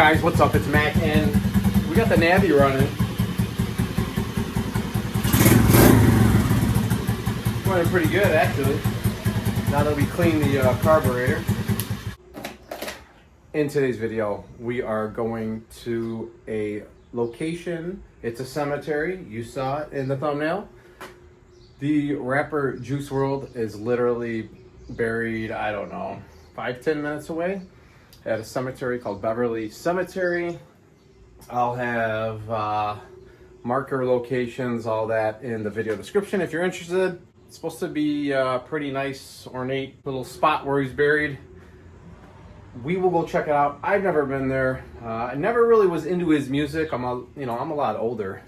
Guys, what's up? It's Mac, and we got the Navi running. Running pretty good, actually. Now that we clean the carburetor. In today's video, we are going to a location. It's a cemetery. You saw it in the thumbnail. The rapper Juice WRLD is literally buried, I don't know, 5-10 minutes away at a cemetery called Beverly Cemetery. I'll have marker locations, all that in the video description if you're interested. It's supposed to be a pretty nice, ornate little spot where he's buried. We will go check it out. I've never been there. I never really was into his music. I'm a lot older.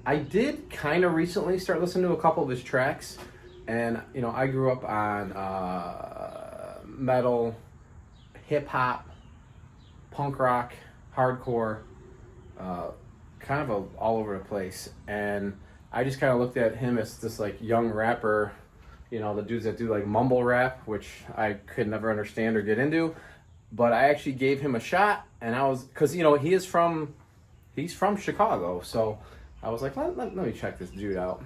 I did kind of recently start listening to a couple of his tracks, and I grew up on metal, hip hop, punk rock, hardcore, kind of all over the place. And I just kind of looked at him as this like young rapper, the dudes that do like mumble rap, which I could never understand or get into. But I actually gave him a shot, and because he's from Chicago, so I was like, let me check this dude out.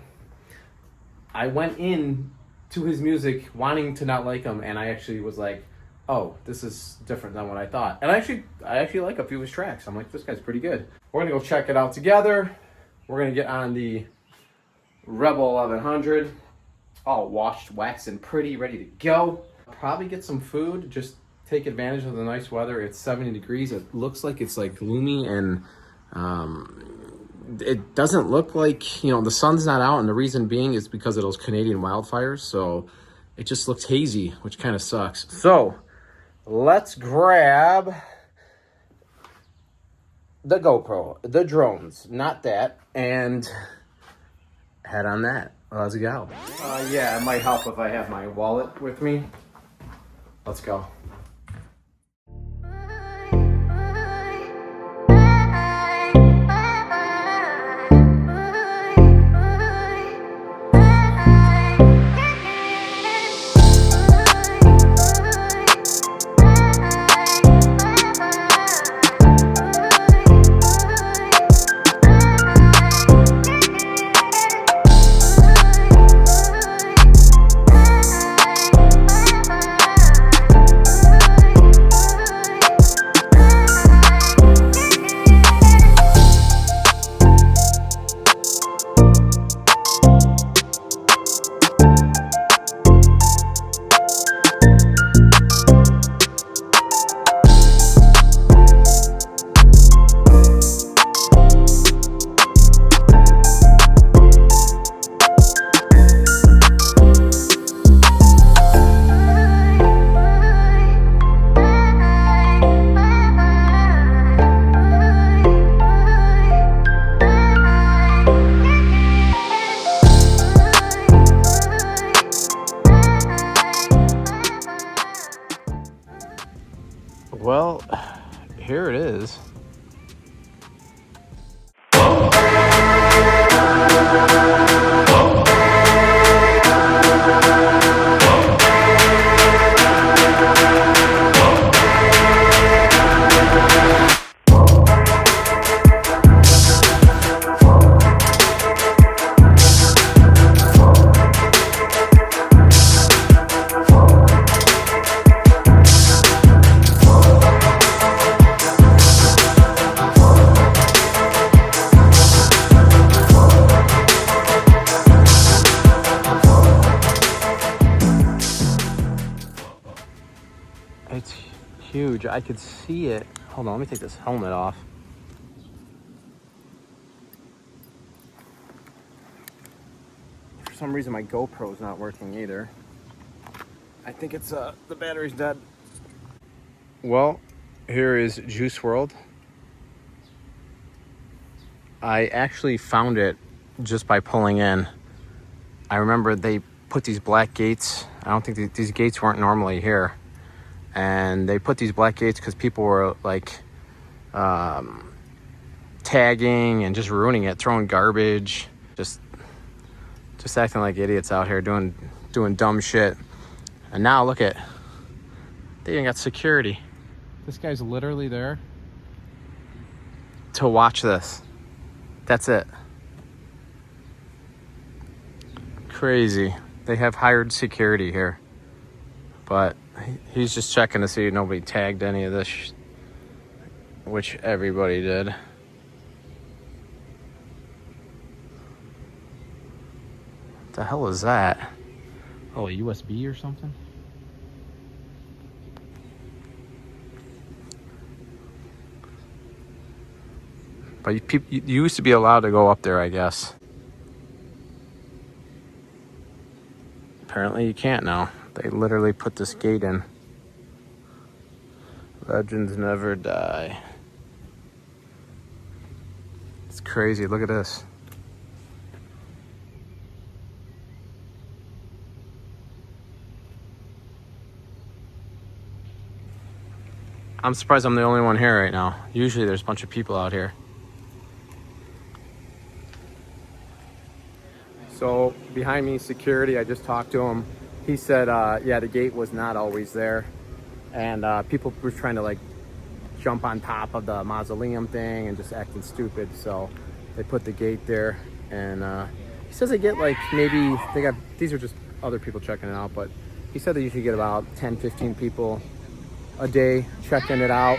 I went in to his music wanting to not like him, and I actually was like, oh, this is different than what I thought. And I actually like a few of his tracks. I'm like, this guy's pretty good. We're gonna go check it out together. We're gonna get on the Rebel 1100, all washed, waxed, and pretty, ready to go. Probably get some food, just take advantage of the nice weather. It's 70 degrees. It looks like it's like gloomy, and it doesn't look like, the sun's not out, and the reason being is because of those Canadian wildfires, so it just looks hazy, which kind of sucks. So let's grab the GoPro, the drones, not that, and head on that. Let's go. Yeah, it might help if I have my wallet with me. Let's go. Well, here it is. It's huge. I could see it. Hold on, let me take this helmet off. For some reason, my GoPro's not working either. I think it's the battery's dead. Well, here is Juice WRLD. I actually found it just by pulling in. I remember they put these black gates. I don't think these gates weren't normally here. And they put these black gates because people were like tagging and just ruining it, throwing garbage, just acting like idiots out here doing dumb shit. And now look at, they even got security. This guy's literally there to watch this. That's it. Crazy. They have hired security here. But he's just checking to see if nobody tagged any of this, which everybody did. What the hell is that? Oh, a USB or something? But you used to be allowed to go up there, I guess. Apparently you can't now. They literally put this gate in. Legends never die. It's crazy. Look at this. I'm surprised I'm the only one here right now. Usually there's a bunch of people out here. So behind me, security, I just talked to him. He said, yeah, the gate was not always there. And people were trying to like jump on top of the mausoleum thing and just acting stupid. So they put the gate there. And he says they get like, maybe they got, these are just other people checking it out, but he said they usually get about 10, 15 people a day checking it out.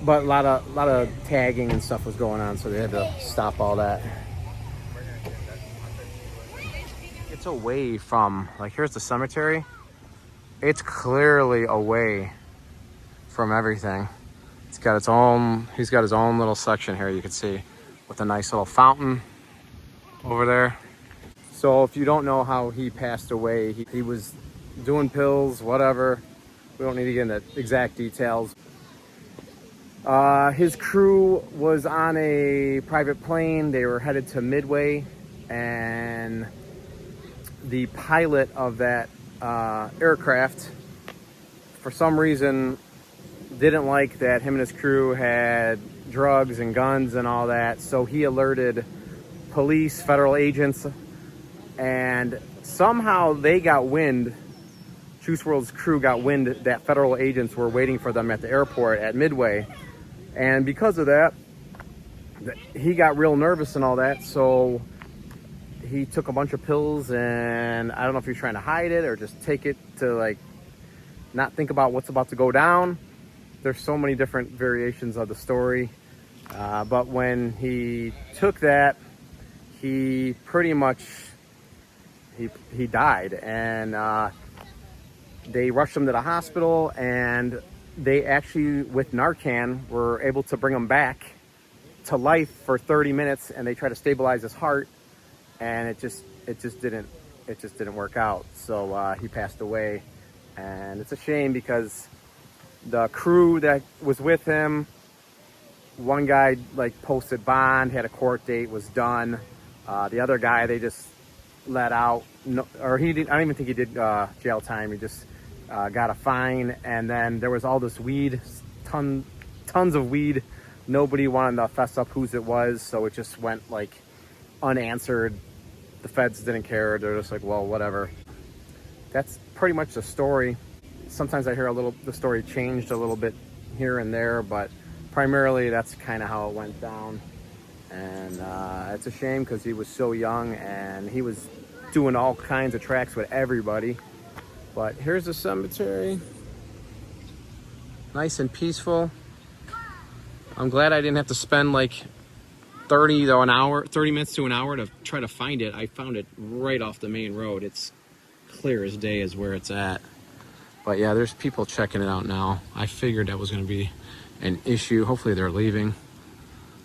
But a lot of tagging and stuff was going on, so they had to stop all that. It's away from, like, here's the cemetery. It's clearly away from everything. He's got his own little section here, you can see, with a nice little fountain over there. So if you don't know how he passed away, he was doing pills, whatever. We don't need to get into exact details. His crew was on a private plane. They were headed to Midway, and the pilot of that aircraft, for some reason, didn't like that him and his crew had drugs and guns and all that, so he alerted police, federal agents, and somehow they got wind, Juice WRLD's crew got wind that federal agents were waiting for them at the airport at Midway. And because of that, he got real nervous and all that, so he took a bunch of pills, and I don't know if he was trying to hide it or just take it to like not think about what's about to go down. There's so many different variations of the story, but when he took that, he pretty much he died, and they rushed him to the hospital, and they actually, with Narcan, were able to bring him back to life for 30 minutes, and they tried to stabilize his heart, and it just didn't work out. So he passed away, and it's a shame because the crew that was with him, one guy like posted bond, had a court date, was done. The other guy they just let out, no, or he didn't. I don't even think he did jail time. He just got a fine, and then there was all this weed, tons of weed. Nobody wanted to fess up whose it was, so it just went like unanswered. The feds didn't care. They're just like, well, whatever. That's pretty much the story. Sometimes I hear the story changed a little bit here and there, but primarily that's kind of how it went down. And it's a shame because he was so young and he was doing all kinds of tracks with everybody. But here's the cemetery. Nice and peaceful. I'm glad I didn't have to spend like 30 minutes to an hour to try to find it. I found it right off the main road. It's clear as day is where it's at. But yeah, there's people checking it out now. I figured that was going to be an issue. Hopefully they're leaving.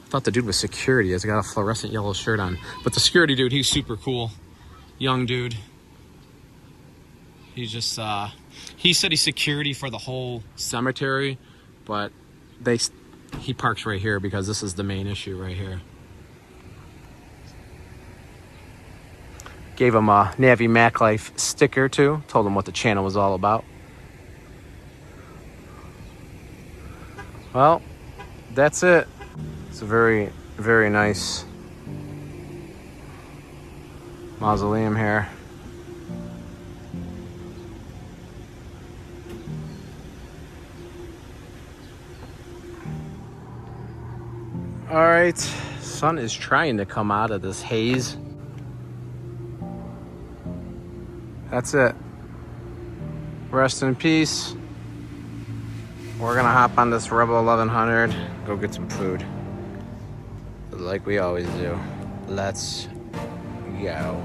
I thought the dude was security. He's got a fluorescent yellow shirt on. But the security dude, he's super cool. Young dude. He's just, he said he's security for the whole cemetery, but he parks right here because this is the main issue right here. Gave him a Navy Mac Life sticker too. Told him what the channel was all about. Well, that's it. It's a very, very nice mausoleum here. All right, sun is trying to come out of this haze. That's it. Rest in peace. We're gonna hop on this Rebel 1100, go get some food. Like we always do. Let's go.